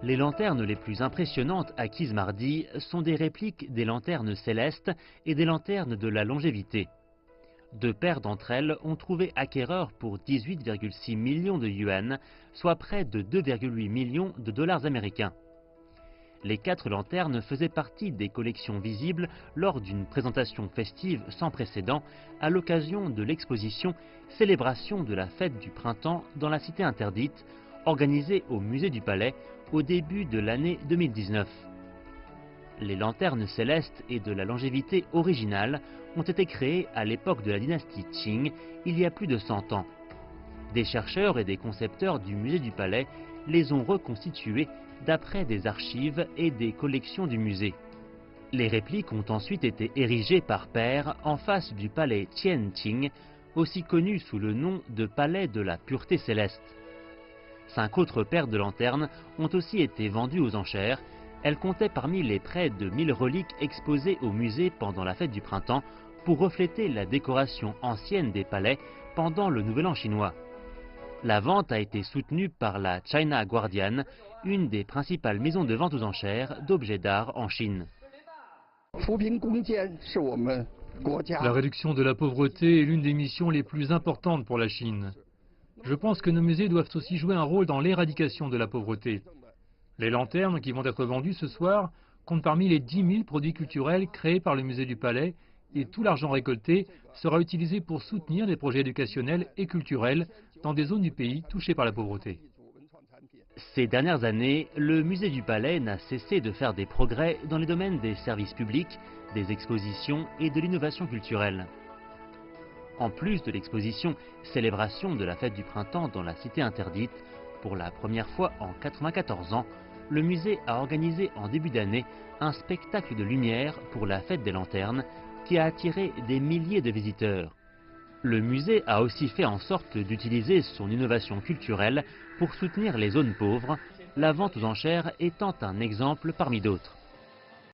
Les lanternes les plus impressionnantes acquises mardi sont des répliques des lanternes célestes et des lanternes de la longévité. 2 paires d'entre elles ont trouvé acquéreur pour 18,6 millions de yuan, soit près de 2,8 millions de dollars américains. Les 4 lanternes faisaient partie des collections visibles lors d'une présentation festive sans précédent à l'occasion de l'exposition Célébration de la fête du printemps dans la cité interdite, organisée au musée du Palais au début de l'année 2019. Les lanternes célestes et de la longévité originale ont été créées à l'époque de la dynastie Qing, il y a plus de 100 ans. Des chercheurs et des concepteurs du musée du Palais les ont reconstituées d'après des archives et des collections du musée. Les répliques ont ensuite été érigées par paires en face du palais Tianqing, aussi connu sous le nom de palais de la pureté céleste. 5 autres paires de lanternes ont aussi été vendues aux enchères. Elles comptaient parmi les près de 1000 reliques exposées au musée pendant la fête du printemps pour refléter la décoration ancienne des palais pendant le Nouvel An chinois. La vente a été soutenue par la China Guardian, une des principales maisons de vente aux enchères d'objets d'art en Chine. La réduction de la pauvreté est l'une des missions les plus importantes pour la Chine. Je pense que nos musées doivent aussi jouer un rôle dans l'éradication de la pauvreté. Les lanternes qui vont être vendues ce soir comptent parmi les 10 000 produits culturels créés par le musée du Palais et tout l'argent récolté sera utilisé pour soutenir des projets éducationnels et culturels dans des zones du pays touchées par la pauvreté. Ces dernières années, le musée du Palais n'a cessé de faire des progrès dans les domaines des services publics, des expositions et de l'innovation culturelle. En plus de l'exposition Célébration de la fête du printemps dans la cité interdite, pour la première fois en 94 ans, le musée a organisé en début d'année un spectacle de lumière pour la fête des lanternes qui a attiré des milliers de visiteurs. Le musée a aussi fait en sorte d'utiliser son innovation culturelle pour soutenir les zones pauvres, la vente aux enchères étant un exemple parmi d'autres.